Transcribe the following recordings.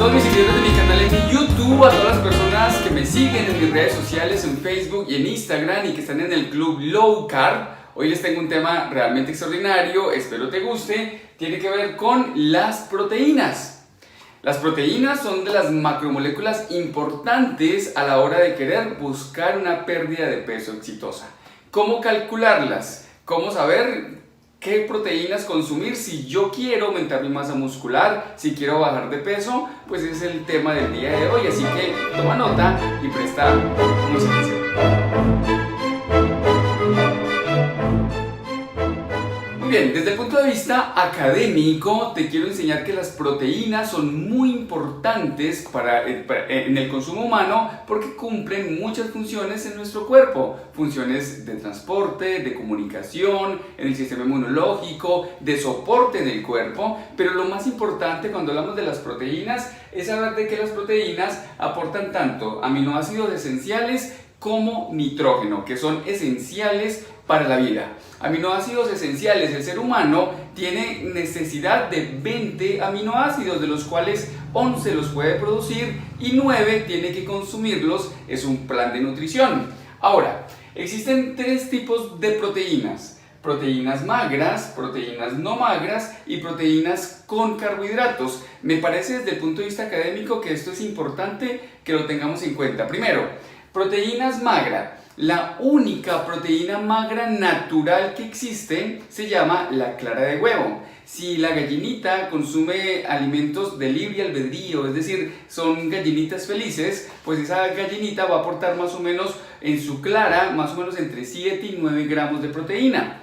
todos mis seguidores de mi canal en YouTube, a todas las personas que me siguen en mis redes sociales, en Facebook y en Instagram y que están en el club Low Carb. Hoy les tengo un tema realmente extraordinario, espero te guste, tiene que ver con las proteínas. Las proteínas son de las macromoléculas importantes a la hora de querer buscar una pérdida de peso exitosa. ¿Cómo calcularlas? ¿Cómo saber qué proteínas consumir si yo quiero aumentar mi masa muscular, si quiero bajar de peso? Pues ese es el tema del día de hoy, así que toma nota y presta mucha atención. Bien, desde el punto de vista académico te quiero enseñar que las proteínas son muy importantes en el consumo humano porque cumplen muchas funciones en nuestro cuerpo, funciones de transporte, de comunicación, en el sistema inmunológico, de soporte en el cuerpo, pero lo más importante cuando hablamos de las proteínas es saber de que las proteínas aportan tanto aminoácidos esenciales como nitrógeno, que son esenciales para la vida. Aminoácidos esenciales, el ser humano tiene necesidad de 20 aminoácidos, de los cuales 11 los puede producir y 9 tiene que consumirlos, es un plan de nutrición. Ahora, existen tres tipos de proteínas: proteínas magras, proteínas no magras y proteínas con carbohidratos. Me parece desde el punto de vista académico que esto es importante que lo tengamos en cuenta. Primero, proteínas magras. La única proteína magra natural que existe se llama la clara de huevo. Si la gallinita consume alimentos de libre albedrío, es decir, son gallinitas felices, pues esa gallinita va a aportar más o menos en su clara, más o menos entre 7 y 9 gramos de proteína.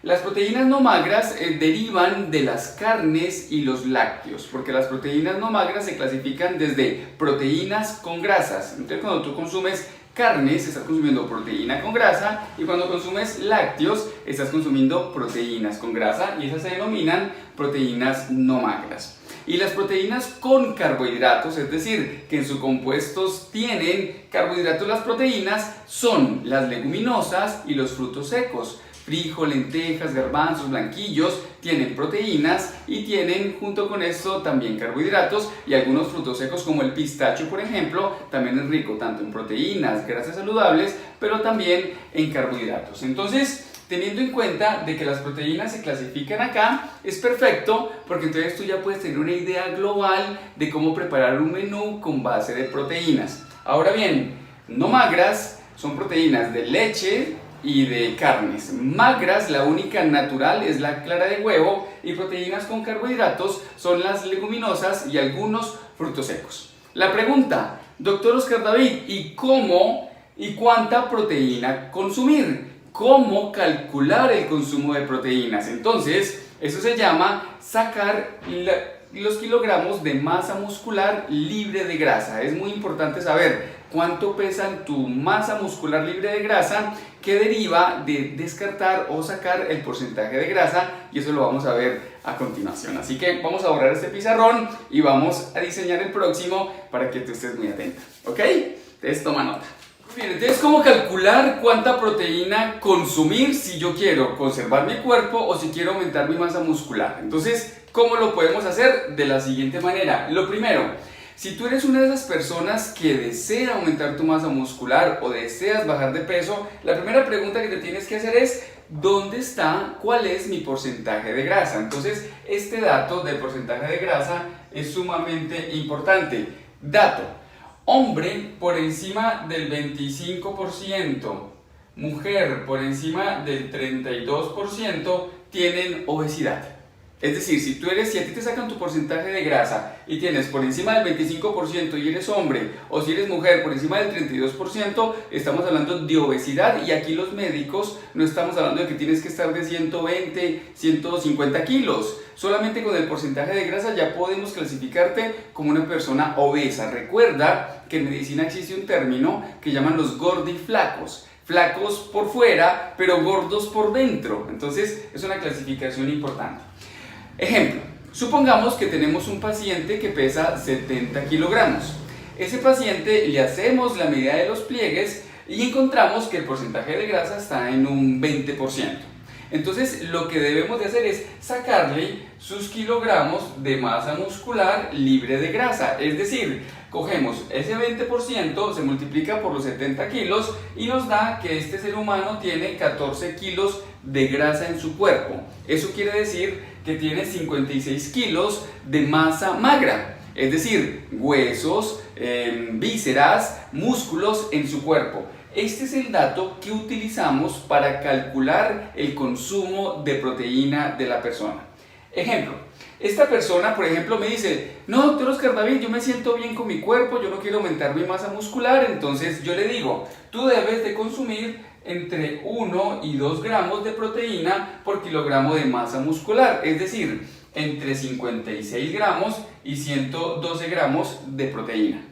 Las proteínas no magras derivan de las carnes y los lácteos, porque las proteínas no magras se clasifican desde proteínas con grasas. Entonces, cuando tú consumes carnes, estás consumiendo proteína con grasa, y cuando consumes lácteos, estás consumiendo proteínas con grasa, y esas se denominan proteínas no magras. Y las proteínas con carbohidratos, es decir, que en sus compuestos tienen carbohidratos las proteínas, son las leguminosas y los frutos secos. Frijol, lentejas, garbanzos, blanquillos tienen proteínas y tienen junto con esto también carbohidratos, y algunos frutos secos como el pistacho, por ejemplo, también es rico tanto en proteínas, grasas saludables, pero también en carbohidratos. Entonces, teniendo en cuenta de que las proteínas se clasifican acá, es perfecto porque entonces tú ya puedes tener una idea global de cómo preparar un menú con base de proteínas. Ahora bien, no magras son proteínas de leche y de carnes. Magras, la única natural es la clara de huevo, y proteínas con carbohidratos son las leguminosas y algunos frutos secos. La pregunta, doctor Oscar David, ¿y cómo y cuánta proteína consumir? ¿Cómo calcular el consumo de proteínas? Entonces, eso se llama sacar los kilogramos de masa muscular libre de grasa. Es muy importante saber cuánto pesa tu masa muscular libre de grasa, que deriva de descartar o sacar el porcentaje de grasa, y eso lo vamos a ver a continuación. Así que vamos a borrar este pizarrón y vamos a diseñar el próximo para que tú estés muy atento, ¿ok? Entonces toma nota. Bien, entonces, ¿cómo calcular cuánta proteína consumir si yo quiero conservar mi cuerpo o si quiero aumentar mi masa muscular? Entonces, ¿cómo lo podemos hacer? De la siguiente manera. Lo primero, si tú eres una de esas personas que desea aumentar tu masa muscular o deseas bajar de peso, la primera pregunta que te tienes que hacer es: ¿dónde está? ¿Cuál es mi porcentaje de grasa? Entonces, este dato del porcentaje de grasa es sumamente importante. Dato: hombre por encima del 25%, mujer por encima del 32% tienen obesidad. Es decir, si a ti te sacan tu porcentaje de grasa y tienes por encima del 25% y eres hombre, o si eres mujer por encima del 32%, estamos hablando de obesidad, y aquí los médicos no estamos hablando de que tienes que estar de 120, 150 kilos. Solamente con el porcentaje de grasa ya podemos clasificarte como una persona obesa. Recuerda que en medicina existe un término que llaman los gordiflacos. Flacos por fuera, pero gordos por dentro. Entonces, es una clasificación importante. Ejemplo, supongamos que tenemos un paciente que pesa 70 kilogramos. Ese paciente le hacemos la medida de los pliegues y encontramos que el porcentaje de grasa está en un 20%. Entonces lo que debemos de hacer es sacarle sus kilogramos de masa muscular libre de grasa, es decir, cogemos ese 20%, se multiplica por los 70 kilos y nos da que este ser humano tiene 14 kilos de grasa en su cuerpo. Eso quiere decir que tiene 56 kilos de masa magra, es decir, huesos, vísceras, músculos en su cuerpo. Este es el dato que utilizamos para calcular el consumo de proteína de la persona. Ejemplo, esta persona, por ejemplo, me dice: no, doctor Oscar David, yo me siento bien con mi cuerpo, yo no quiero aumentar mi masa muscular. Entonces yo le digo: tú debes de consumir entre 1 y 2 gramos de proteína por kilogramo de masa muscular, es decir, entre 56 gramos y 112 gramos de proteína.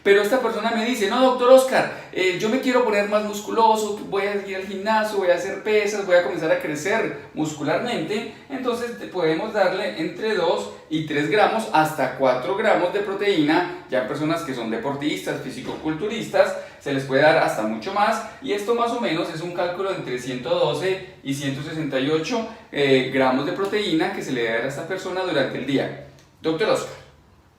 Pero esta persona me dice: no, doctor Oscar, yo me quiero poner más musculoso, voy a ir al gimnasio, voy a hacer pesas, voy a comenzar a crecer muscularmente. Entonces podemos darle entre 2 y 3 gramos hasta 4 gramos de proteína. Ya en personas que son deportistas, fisicoculturistas, se les puede dar hasta mucho más. Y esto más o menos es un cálculo entre 112 y 168 gramos de proteína que se le da a esta persona durante el día. Doctor Oscar,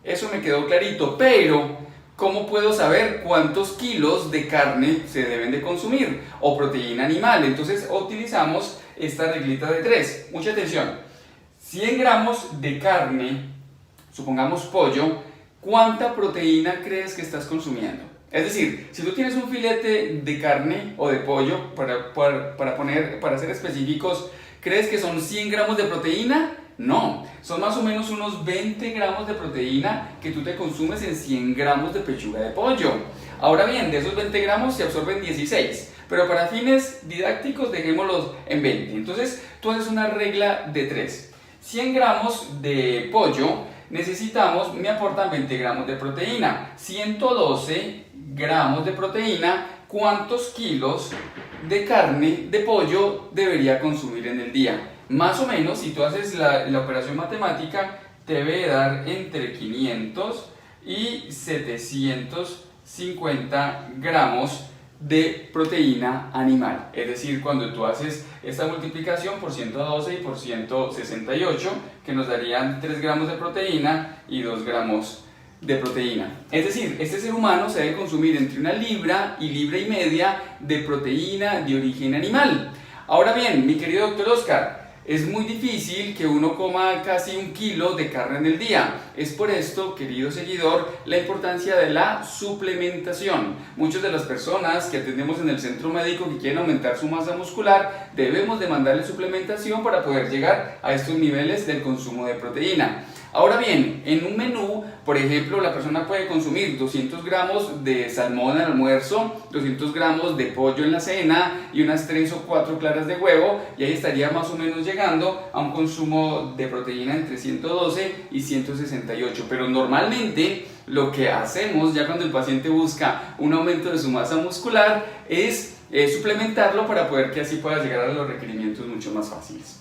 eso me quedó clarito, pero ¿cómo puedo saber cuántos kilos de carne se deben de consumir o proteína animal? Entonces utilizamos esta reglita de 3. Mucha atención. 100 gramos de carne, supongamos pollo, ¿cuánta proteína crees que estás consumiendo? Es decir, si tú tienes un filete de carne o de pollo, para ser específicos, ¿crees que son 100 gramos de proteína? No, son más o menos unos 20 gramos de proteína que tú te consumes en 100 gramos de pechuga de pollo. Ahora bien, de esos 20 gramos se absorben 16, pero para fines didácticos dejémoslos en 20. Entonces tú haces una regla de 3. 100 gramos de pollo necesitamos, me aportan 20 gramos de proteína. 112 gramos de proteína, ¿cuántos kilos de carne de pollo debería consumir en el día? Más o menos, si tú haces la operación matemática, te debe dar entre 500 y 750 gramos de proteína animal. Es decir, cuando tú haces esta multiplicación por 112 y por 168, que nos darían 3 gramos de proteína y 2 gramos de proteína. Es decir, este ser humano se debe consumir entre 1 libra y libra y media de proteína de origen animal. Ahora bien, mi querido doctor Oscar, es muy difícil que uno coma casi 1 kilo de carne en el día. Es por esto, querido seguidor, la importancia de la suplementación. Muchas de las personas que atendemos en el centro médico que quieren aumentar su masa muscular, debemos de mandarle suplementación para poder llegar a estos niveles del consumo de proteína. Ahora bien, en un menú, por ejemplo, la persona puede consumir 200 gramos de salmón al almuerzo, 200 gramos de pollo en la cena y unas 3 o 4 claras de huevo, y ahí estaría más o menos llegando a un consumo de proteína entre 112 y 168. Pero normalmente lo que hacemos ya cuando el paciente busca un aumento de su masa muscular es suplementarlo para poder que así pueda llegar a los requerimientos mucho más fáciles.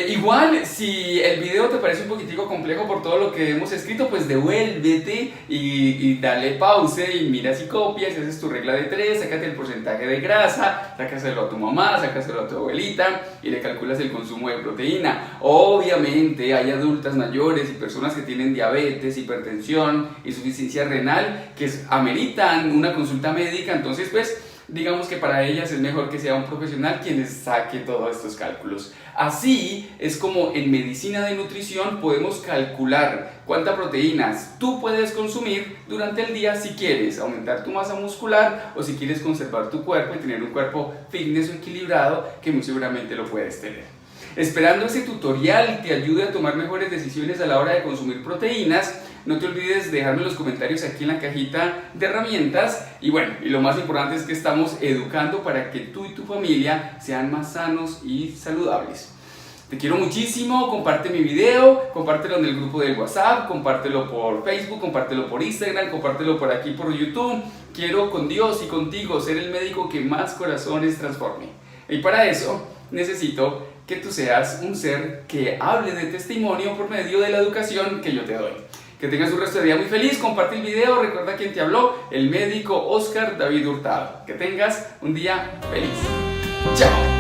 Igual, si el video te parece un poquitico complejo por todo lo que hemos escrito, pues devuélvete y dale pause y mira si copias, y haces tu regla de 3, sácate el porcentaje de grasa, sácaselo a tu mamá, sácaselo a tu abuelita y le calculas el consumo de proteína. Obviamente hay adultas mayores y personas que tienen diabetes, hipertensión, insuficiencia renal que ameritan una consulta médica, entonces pues digamos que para ellas es mejor que sea un profesional quien les saque todos estos cálculos. Así es como en medicina de nutrición podemos calcular cuánta proteínas tú puedes consumir durante el día si quieres aumentar tu masa muscular o si quieres conservar tu cuerpo y tener un cuerpo fitness o equilibrado, que muy seguramente lo puedes tener. Esperando ese tutorial te ayude a tomar mejores decisiones a la hora de consumir proteínas, no te olvides de dejarme los comentarios aquí en la cajita de herramientas. Y bueno, y lo más importante es que estamos educando para que tú y tu familia sean más sanos y saludables. Te quiero muchísimo, comparte mi video, compártelo en el grupo de WhatsApp, compártelo por Facebook, compártelo por Instagram, compártelo por aquí por YouTube. Quiero con Dios y contigo ser el médico que más corazones transforme. Y para eso necesito que tú seas un ser que hable de testimonio por medio de la educación que yo te doy. Que tengas un resto de día muy feliz, comparte el video, recuerda quién te habló, el médico Oscar David Hurtado. Que tengas un día feliz. ¡Chao!